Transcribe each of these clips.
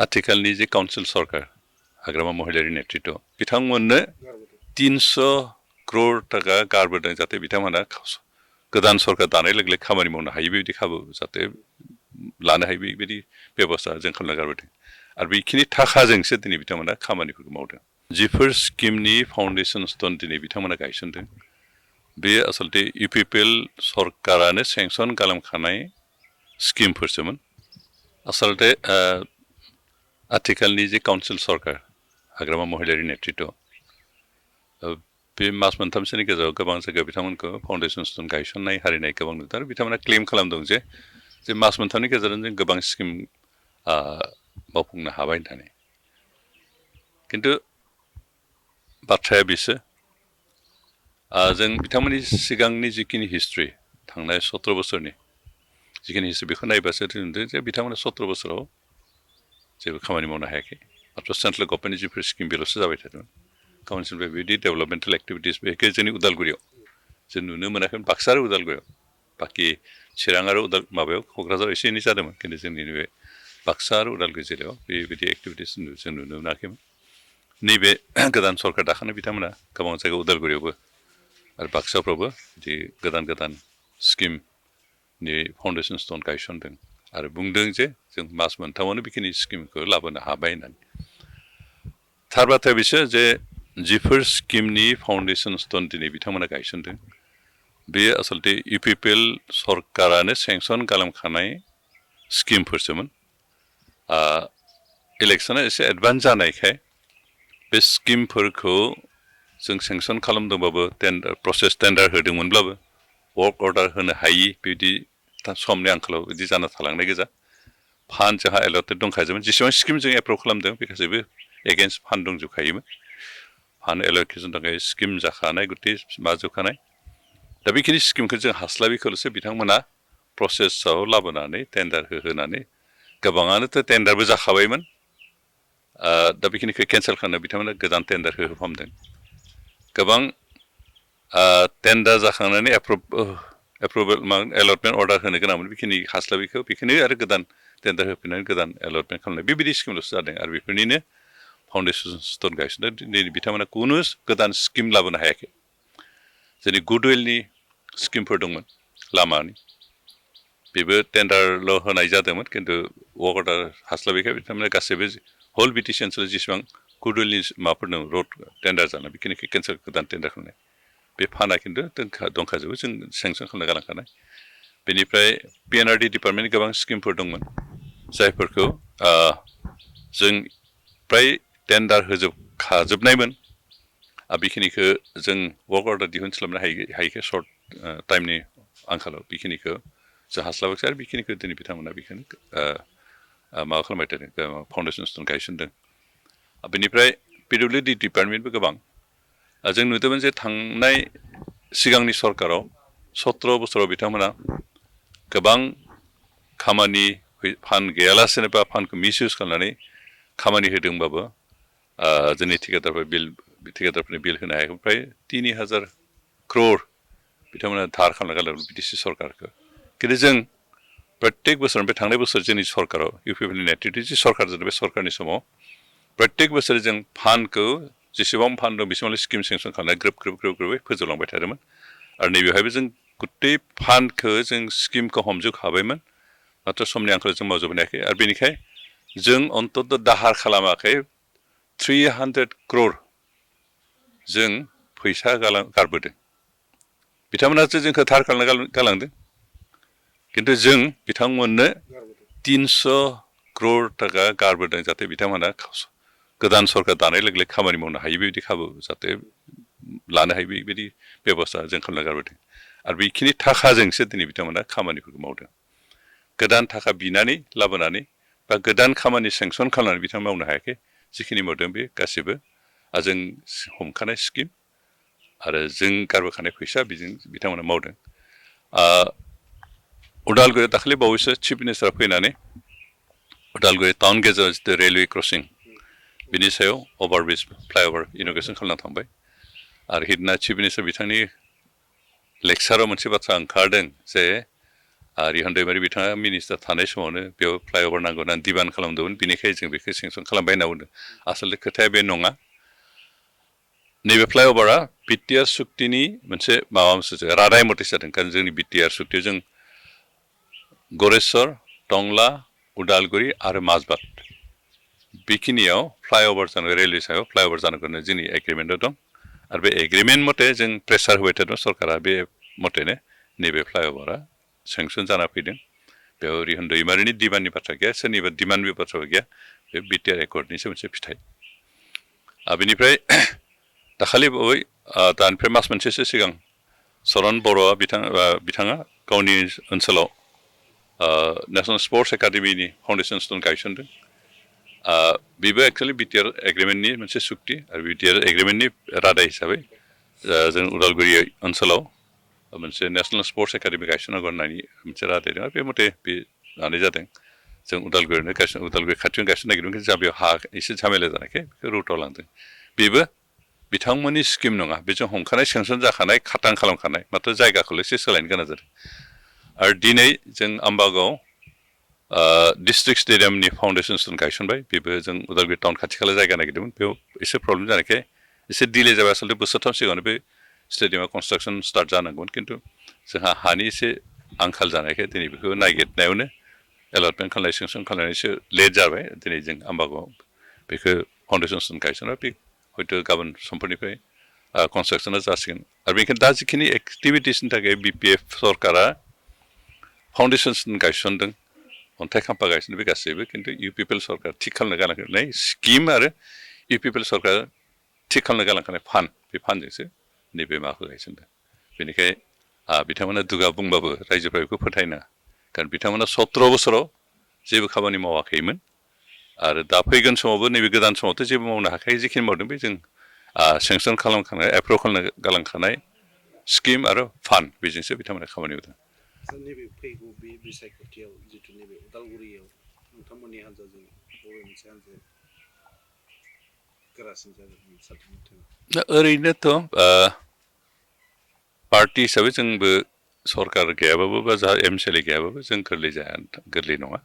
आथिखालनि जे काउन्सिल सरकार हाग्रामा महिलारि नेतृत्व बिथांमोननो 300 crore टाका गारबोदों जाहाथे बिथांमोना गोदान सरकार दानाय लोगो लोगो खामानि मावनो हायो बेबायदि खाबु जाहाथे लानो हायो बेबायदि बेबस्था जों खालामना गारबोदों आरो बेखिनि थाखाजोंसो दिनै बिथांमोना खामानिफोरखौ मावदों जिफोर स्किमनि फाउन्डेसन स्टोन दिनै बिथांमोना गायसनदों बे आसलते इउपिपिएल सरकारानो सेंसन खालामखानाय स्किमफोरसोमोन आसलते आथिखालनि जे काउन्सिल सरकार हाग्रामा महिलारि नेतृत्व बे मास मोनथामसोनि गेजेराव गोबां जायगायाव बिथांमोनखौ फाउन्डेसन स्टोन गायसननाय हारिनाय गोबां नुदों आरो बिथांमोना क्लेम खालामदों जे मास मोनथामनि गेजेराव जों गोबां स्किम मावफुंनो हाबाय होननानै खिन्थु बाथ्राया बेसो जों बिथांमोननि सिगांनि जिखिनि हिस्ट्रि थांनाय 17 बोसोरनि जिखिनि हिस्ट्रि बेखौ नायबासो नुदों जे बिथांमोना 17 बोसोराव जेबो खामानि मावनो हायाखै मात्र सेन्ट्रेल गभर्नमेन्टनि जिफोर स्किम बेल'सो जाबाय थादोंमोन काउन्सिलनिफ्राय बेबायदि डेभेलपमेन्टेल एक्टिभिटिस बेखौ जोंनि उदालगुरियाव जों नुनो मोनाखैमोन बाक्सा आरो उदालगुरियाव बाखि चिरां आरो माबायाव क'क्राझाराव एसे एनै जादोंमोन खिन्थु जोंनि नैबे बाक्सा आरो उदालगुरि जिल्लायाव बेबायदि एक्टिभिटिस जों नुनो मोनाखैमोन नैबे गोदान सरकार दाखानाय बिथांमोना गोबां जायगायाव उदालगुरियावबो आरो बाक्साफ्रावबो बिदि गोदान गोदान स्किमनि फाउन्डेसन स्टोन गायसनदों आरो बुंदों जे जों मास मोनथामावनो बेखिनि स्किमखौ लाबोनो हाबाय होननानै थार बाथ्राया बिसोर जे जिफोर स्किमनि फाउन्डेसन स्टोन दिनै बिथांमोना गायसनदों बे आसलते इउपिपिएल सरकारानो सेंसन खालामखानाय स्किमफोरसोमोन इलेक्सना एसे एडभान्स जानायखाय बे स्किमफोरखौ जों सेंसन खालामदोंबाबो प्रसेस टेन्डार होदोंमोनब्लाबो वर्क अर्डार होनो हायि बिदि समनि आंखालाव बिदि जाना थालांनाय गोजा फान्ड जोंहा एलटेड दंखायोमोन जेसेबां स्किम जों एप्रुभ खालामदों बे गासैबो एगेन्स्ट फान्ड दंजोबखायोमोन फान्ड एलकेसन थाखाय स्किम जाखानाय गुथे माजोबखानाय दा बेखिनि स्किमखौ जों हास्लाबिखौल'सो बिथांमोना प्रसेसआव लाबोनानै टेन्डार होनानै गोबाङानोथ' टेन्डारबो जाखाबायमोन दा बेखिनिखौ केन्सेल खालामनो बिथांमोना गोदान टेन्डार होफामदों गोबां टेन्डार जाखांनानै एप्रुभेल एलटमेन्ट अर्डार होनो गोनांमोन बेखिनि हास्लाबिखौ बेखिनि आरो गोदान टेन्डार होफिननानै गोदान एलटमेन्ट खालामनाय बेबायदि स्किमल'सो जादों आरो बेफोरनिनो फाउन्डेसन स्टोन गायसनदों दिनै बिथांमोना खुनु गोदान स्किम लाबोनो हायाखै जोंनि गुडविलनि स्किमफोर दंमोन लामानि बेबो टेन्डारल' होनाय जादोंमोन खिन्थु वर्क अर्डार हास्लाबिखाय बिथांमोना गासैबो हल बिटिसि ओनसोलाव जेसेबां गुडविलनि माबाफोर दं रड टेन्डार जानाय बेखिनिखौ केन्सेल गोदान टेन्डार खालामनाय बे फान्डआ खिन्थु दंखाजोबो जों सेंसन खालामना गालांखानाय बेनिफ्राय पिएनआरडि डिपार्टमेन्टनि गोबां स्किमफोर दंमोन जायफोरखौ जों फ्राय टेन्डार होजोबखाजोबनायमोन बेखिनिखौ जों वर्क अर्डार दिहुनस्लाबनो हायिखौ सर्ट टाइमनि आंखालाव बेखिनिखौ जों हास्लाबाखै आरो बेखिनिखौ दिनै बिथांमोना बेखौनो माबा खालामबाय थादों फाउन्डेसन स्टोन गायसनदों बेनिफ्राय पिडब्लिउडि डिपार्टमेन्टबो गोबां जों नुदोंमोन जे थांनाय सिगांनि सरकाराव 17 बोसोराव बिथांमोना गोबां खामानि फान्ड गैयालासेनो बा फान्डखौ मिसइउज खालामनानै खामानि होदोंबाबो जोंनि ठेकेदारफोरनि बिल होनो हायाखै फ्राय 3000 crore बिथांमोना धार खालामना गालांदों बिटिसि सरकारखौ खिन्थु जों प्रत्येक बोसोर बे थांनाय बोसोर जोंनि सरकाराव इउपिपिएलनि नेतृत्व जि सरकार जादों बे सरकारनि समाव प्रत्येक बोसोर जों फान्डखौ जेसेबां फान्ड दं बेसेबां स्किम सेंसन खालामनाय ग्रोबै फोजोबलांबाय थादोंमोन आरो नैबेवहायबो जों गुथै फान्डखौ जों स्किमखौ हमजोबखाबायमोन मात्र समनि आंखालाव जों मावजोबनो हायाखै आरो बेनिखाय जों अन्तत दाहार खालामाखै 300 crore जों फैसा गारबोदों बिथांमोनासो जोंखौ धार खालामना गालांदों खिन्थु जों बिथांमोननो 300 crore टाका गारबोदों जाहाथे बिथांमोना गोदान सरकार दानाय लोगो लोगो खामानि मावनो हायो बेबायदि खाबु जाहाथे लानो हायो बेबायदि बेबस्था जों खालामना गारबोदों आरो बेखिनि थाखाजोंसो दिनै बिथांमोना खामानिफोरखौ मावदों गोदान थाखा बिनानै लाबोनानै बा गोदान खामानि सेंसन खालामनानै बिथांमोना मावनो हायाखै जिखिनि मावदों बे गासैबो जों हमखानाय स्किम आरो जों गारबोखानाय फैसा बेजों बिथांमोना मावदों उदालगुरियाव दाखालि बावैसो चिफ मिनिस्टारा फैनानै उदालगुरि टाउन गेजेराव जितु रेलवे क्रसिं बिनि सायाव अभारब्रिज फ्लाइअभार इन'ग्रेसन खालामना थांबाय आरो हिडना चिफ मिनिस्टार बिथांनि लेक्साराव मोनसे बाथ्रा ओंखारदों जे रिहान दैमारि बिथाङा मिनिस्टार थानाय समावनो बेयाव फ्लाइअभार नांगौ होननानै डिमान्ड खालामदोंमोन बेनिखायनो जों बेखौ सेंसन खालामबाय होनना बुंदों आसलथे खोथाया बे नङा नैबे फ्लाइअभारा बिटिआर सुक्तिनि मोनसे माबा मोनसे रादाय मथे जादों कारण जोंनि बिटिआर सुक्तियाव जों गरेस्वर टंला उदालगुरि आरो माजबाद बेखिनियाव फ्लाइअभार जानो रेलवे सायाव फ्लाइअभार जानांगौनो जोंनि एग्रिमेन्टआव दं आरो बे एग्रिमेन्ट मथे जों प्रेसार होबाय थादों सरकारा बे मथेनो नैबे फ्लाइअभारा सेंसन जाना फैदों बेयाव रिहान दैमारिनि डिमान्डनि बाथ्रा गैया सोरनिबा डिमान्डनि बाथ्राबो गैया बे बिटिआर एकर्डनिसो मोनसे फिथाइ बेनिफ्राय दाखालि बावै दानिफ्राय मास मोनसेसो सिगां सरन बर'आ बिथाङा गावनि ओनसोलाव नेसनेल स्पर्ट्स एकाडेमिनि फाउन्डेसन स्टन गायसनदों बेबो एक्सुवेलि बिटिआर एग्रिमेन्टनि मोनसे सुक्ति आरो बिटिआर एग्रिमेन्टनि रादाय हिसाबै जों उदालगुरि ओनसोलाव मोनसे नेसनेल स्पर्ट्स एकाडेमि गायसननांगौ होननानै मोनसे रादाय दं आरो बे मथे बे लानाय जादों जों उदालगुरि खाथियावनो गायसननो नागिरदों खिन्थु जोंहा बेयाव हा एसे झमेला जानायखाय बेखौ रुटाव लांदों बेबो बिथांमोननि स्किम नङा बेजों हमखानाय सेंसन जाखानाय खाथां खालामखानाय माथ्र जायगाखौल' एसे सोलायनो गोनां जादों आरो दिनै जों आम्बागाव डिस्ट्रिक्ट स्टेडियामनि फाउन्डेसन स्टन गायसनबाय बेबो जों उदालगुरि टाउन खाथि खाला जायगा नागिरदोंमोन बेयाव एसे प्रब्लेम जानायखाय एसे डिले जाबाय आसलथे बोसोरथाम सिगाङावनो बे स्टेडियामा कनस्ट्राक्सन स्टार्ट जानांगौमोन खिन्थु जोंहा हानि एसे आंखाल जानायखाय दिनै बेखौ नागिरनायावनो एलटमेन्ट खालामनाय सेंसन खालामनाय एसे लेट जाबाय दिनै जों आम्बागाव बेखौ फाउन्डेसन स्टन गायसनबाय बे हयथ' गाबोन समफोरनिफ्राय कनस्ट्राक्सना जासिगोन आरो बेनिखायनो दा जिखिनि एक्टिभिटिसनि थाखाय बिपिएफ सरकारा फाउन्डेसन स्टन गायसनदों अन्थाइ खाम्फा गायसनदों बे गासैबो खिन्थु इउपिपिएल सरकार थिग खालामनो गालांखानाय स्किम आरो इउपिपिएल सरकार थिग खालामनो गालांखानाय फान्ड बे फान्डजोंसो नैबे माबाखौ गायसनदों बेनिखाय बिथांमोना दुगा बुंबाबो रायजोफ्रा बेखौ फोथायनाङा कारण बिथांमोना 17 बोसोराव जेबो खामानि मावाखैमोन आरो दा फैगोन समावबो नैबे गोदान समावथ' जेबो मावनो हाखायै जिखिनि मावदों बे जों सेंसन खालामखानाय एप्रुभ खालामनो गालांखानाय स्किम आरो फान्ड बेजोंसो बिथांमोना खामानि मावदों नैबे फैगौ बे बिसायख'थियाव जिथु नैबे उदालगुरियाव नोंथांमोननि हान्जाजों बबे मोनसे हान्जाया गोरासिन जागोन सानदों नोंथाङा ओरैनोथ' पार्टि हिसाबै जोंबो सरकार गैयाबाबो बा जा एमसिएलए गैयाबाबो जों गोरलै नङा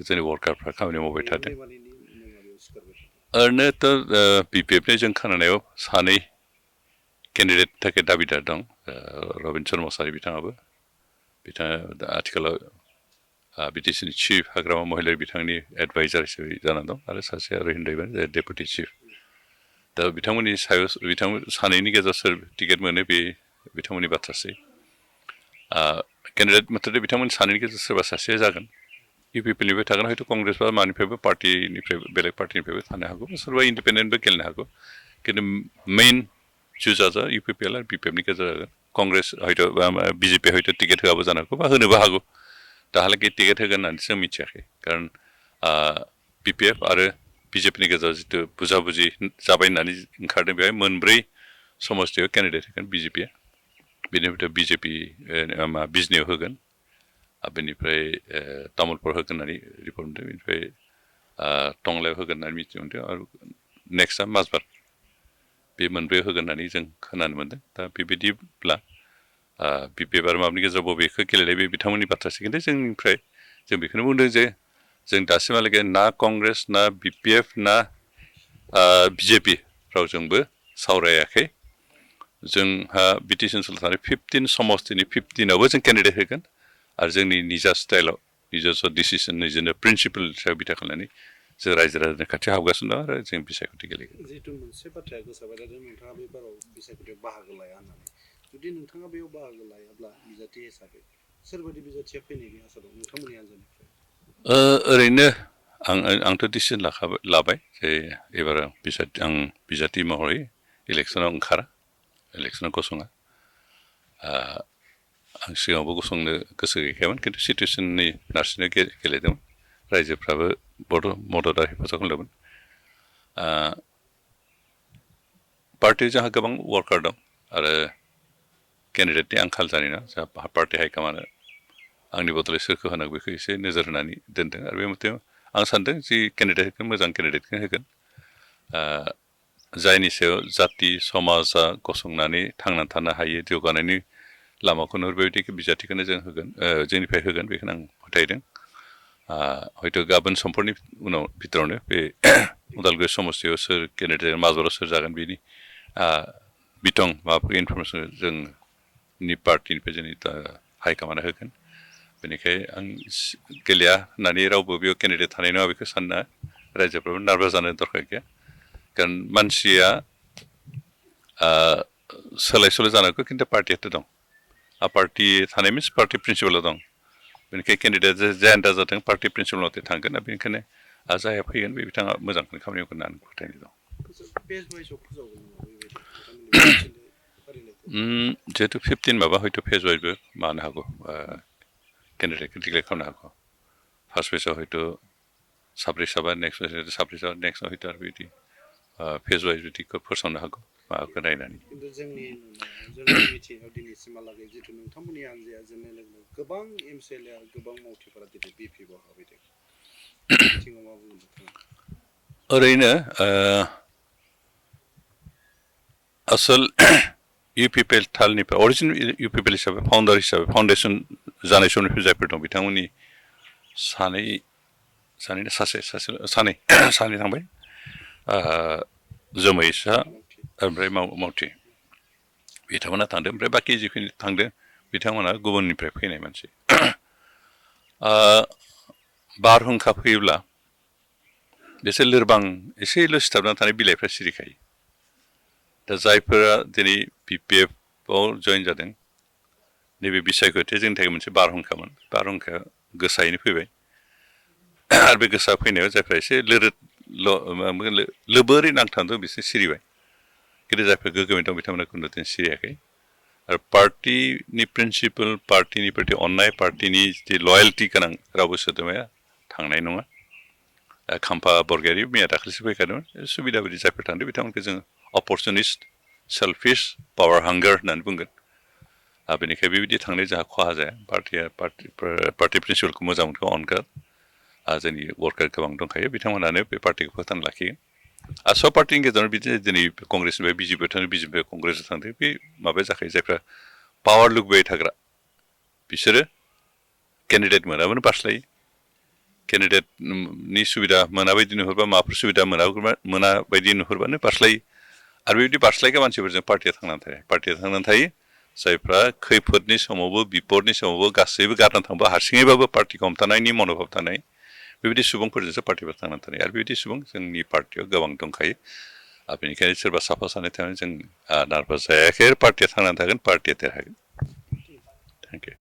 जोंनि वर्कारफ्रा खामानि मावबाय थादों ओरैनोथ' बिपिएफनि जों खोनानायाव सानै केन्डिडेट थाखाय दाबिदार दं रबिनसन मसाहारि बिथाङाबो बिथाङा आथिखालाव बिटिसिनि चिफ हाग्रामा महिलारि बिथांनि एडभाइजार हिसाबै जानानै दं आरो सासेया रिहान दैमारि डेपुटि चिफ दा बिथांमोननि सायाव बिथांमोन सानैनि गेजेराव सोर टिकेट मोनो बे बिथांमोननि बाथ्रासै केन्डिडेट मथे बिथांमोन सानैनि गेजेराव सोरबा सासेया जागोन इउपिपिएलनिफ्राय थागोन हयथ' कंग्रेस बा मानिफ्रायबो पार्टिनिफ्राय बेलेग पार्टिनिफ्रायबो थानो हागौ सोरबा इन्डिपेन्डेन्टबो गेलेनो हागौ खिन्थु मेइन जुजाजा इउपिपिएल आरो बिपिएफनि गेजेराव जागोन कंग्रेस हयथ' बिजेपि हयथ' टिकेट होआबो जानो हागौ बा होनोबो हागौ दाहालागै टिकेट होगोन होननानै जों मिथियाखै कारण बिपिएफ आरो बिजेपिनि गेजेराव जिथु बुजाबुजि जाबाय होननानै ओंखारदों बेवहाय मोनब्रै समस्तियाव केन्डिडेट होगोन बिजेपिया बेनिफ्राय बिजेपि बिजनियाव होगोन बेनिफ्राय तामुलपुर होगोन होननानै रिपर्ट मोनदों बेनिफ्राय टंलायाव होगोन होननानै मिथिनो मोनदों आरो नेक्स्टआ माजबाद बे मोनब्रैयाव होगोन होननानै जों खोनानो मोनदों दा बेबायदिब्ला बिपिएफ आरो माबानि गेजेराव बबेखौ गेलेनाय बे बिथांमोननि बाथ्रासो खिन्थु जोंनिफ्राय जों बेखौनो बुंदों जे जों दासिमहालागै ना कंग्रेस ना बिपिएफ ना बिजेपि रावजोंबो सावरायाखै जोंहा बिटिसि ओनसोलाव थानाय 15 समस्तिनि 15आवबो जों केन्डिडेट होगोन आरो जोंनि निजा स्टाइलाव निजस्व डिसिसन निजेनो प्रिन्सिपाल सायाव बिथा खालामनानै जों रायजो राजानि खाथियाव हाबगासिनो दं आरो जों बिसायख'थि गेलेगोन जिहेतु मोनसे बाथ्राया गोसारबाय थादों नोंथाङा बे बाराव बिसायख'थियाव बाहागो लाया होननानै जुदि नोंथाङा बेयाव बाहागो लायाब्ला बिजाथि हिसाबै सोरबादि बिजाथिया फैनायनि आसा दं नोंथांमोननि हान्जानिफ्राय ओरैनो आंथ' डिसिसन लाबाय जे एबार आं बिजाथि महरै इलेक्सनाव ओंखारा इलेक्सनाव गसङा आं सिगाङावबो गसंनो गोसो गैखायामोन खिन्थु सिटुवेसननि नारसिननो गेलेदोंमोन रायजोफ्राबो मदद आरो हेफाजाब खालामदोंमोन पार्टियाव जोंहा गोबां वार्कार दं आरो केन्डिडेटनि आंखाल जानाय नङा जोंहा पार्टि हाइकामान्डआ आंनि बदलै सोरखौ होनांगौ बेखौ एसे नोजोर होनानै दोनदों आरो बे मथे आं सानदों जि केन्डिडेट होगोन मोजां केन्डिडेटखौनो होगोन जायनि सायाव जाति समाजा गसंनानै थांनानै थानो हायो जौगानायनि लामाखौ नुहुरबायदि बिजाथिखौनो जों होगोन जोंनिफ्राय होगोन बेखौनो आं फोथायदों हयथ' गाबोन समफोरनि उनाव भितरावनो बे उदालगुरि समस्तियाव सोर केन्डिडेट माजराव सोर जागोन बेनि बिथं माबाफोर इनफरमेसन जोंनि पार्टिनिफ्राय जोंनि हाइकमान्डआ होगोन बेनिखायनो आं गेलेया होननानै रावबो बेयाव केन्डिडेट थानाय नङा बेखौ सानना रायजोफ्राबो नार्भास जानो दरकार गैया कारण मानसिया सोलाय सोल' जानांगौ खिन्थु पार्टियाथ' दं पार्टि थानाय मिन्स पार्टि प्रिन्सिपालाव दं बेनिखायनो केन्डिडेट जायानो जाथों पार्टि प्रिन्सिपालाव थांगोन बेनिखायनो जायहा फैगोन बे बिथाङा मोजांखौनो खामानि मावगोन होननानै फोथायनाय दं जिहेतु 15 माबा हयथ' फेज वाइजबो मानो हागौ केन्डिडेटखौ डिक्लेयार खालामनो हागौ फार्स्ट फेजआव हयथ' साब्रै साबा नेक्स्ट साब्रै साबा नेक्स्टआव हयथ' आरो बिदि फेज वाइज बिदिखौ फोसावनो हागौ माबाखौ नायनानै खिन्थु जोंनि जोंनि मिथिनायाव दिनैसिमहालागै जिथु नोंथांमोननि हानजाया जेननाय लोगो लोगो गोबां एमसिएलए आरो गोबां मावथिफोरा दिनै बिपिएफआव हाबैदों बिथिङाव मा बुंगोन नोंथाङा ओरैनो आसल इउपिपिएल थालनिफ्राय अरिजिनेल इउपिपिएल हिसाबै फाउन्डार हिसाबै फाउन्डेसन जानाय समनिफ्राय जायफोर दं बिथांमोननि सानै थांबाय जोमैसा ओमफ्राय मावथि बिथांमोना थांदों ओमफ्राय बाखि जिखिनि थांदों बिथांमोना गुबुननिफ्राय फैनाय मानसि बारहुंखा फैयोब्ला एसे लोरबां एसेल' सिथाबनानै थानाय बिलाइफ्रा सिरिखायो दा जायफोरा दिनै बिपिएफआव जइन जादों नैबे बिसायख'थिया जोंनि थाखाय मोनसे बारहुंखामोन बारहुंखाया गोसायैनो फैबाय आरो बे गोसा फैनायाव जायफ्रा एसे लोबोरै नांथाबदों बिसोर सिरिबाय खिन्थु जायफोर गोग्गोमै दं बिथांमोना खुनुदिन सिरियाखै आरो पार्टिनि प्रिन्सिपाल पार्टिनि प्रति अननाय पार्टिनि जि लयेल्टि गोनां रावबो सोद्रोमाया थांनाय नङा खाम्फा बरगयारि मैया दाखालिसो फैखादोंमोन सुबिदा बायदि जायफोर थांदों बिथांमोनखौ जों अपरचुनिस्ट सेल्फिश पावार हांगार होननानै बुंगोन बेनिखायनो बेबायदि थांनाय जोंहा खहा जाया पार्टि प्रिन्सिपालखौ मोजां मोनखौ अनगोन जोंनि वार्कार गोबां दंखायो बिथांमोनानो बे पार्टिखौ फोथांना लाखियो सब पार्टिनि गेजेराव बिदिनो दिनै कंग्रेसनिफ्राय बिजेपिआव थांदों बिजेपिनिफ्राय कंग्रेसआव थांदों बे माबाया जाखायो जायफ्रा पावार लुबैबाय थाग्रा बिसोरो केन्डिडेट मोनाबानो बारस्लायो केन्डिडेटनि सुबिदा मोनाबायदि नुहुरबा माबाफोर सुबिदा मोना बायदि नुहुरबानो बारस्लायो आरो बेबायदि बारस्लायग्रा मानसिफोरजों पार्टिया थांनानै थायो जायफ्रा खैफोदनि समावबो बिपदनि समावबो गासैबो गारनानै थांबा हारसिङैबाबो पार्टिखौ हमथानायनि मन'भाब थानाय बेबायदि सुबुंफोरजोंसो पार्टिफोर थांनानै थानाय आरो बेबायदि सुबुं जोंनि पार्टियाव गोबां दंखायो बेनिखायनो सोरबा साफा सानै थानानै जों नार्भास जायाखै पार्टिया थांनानै थागोन पार्टिया देरहागोन थेंक इउ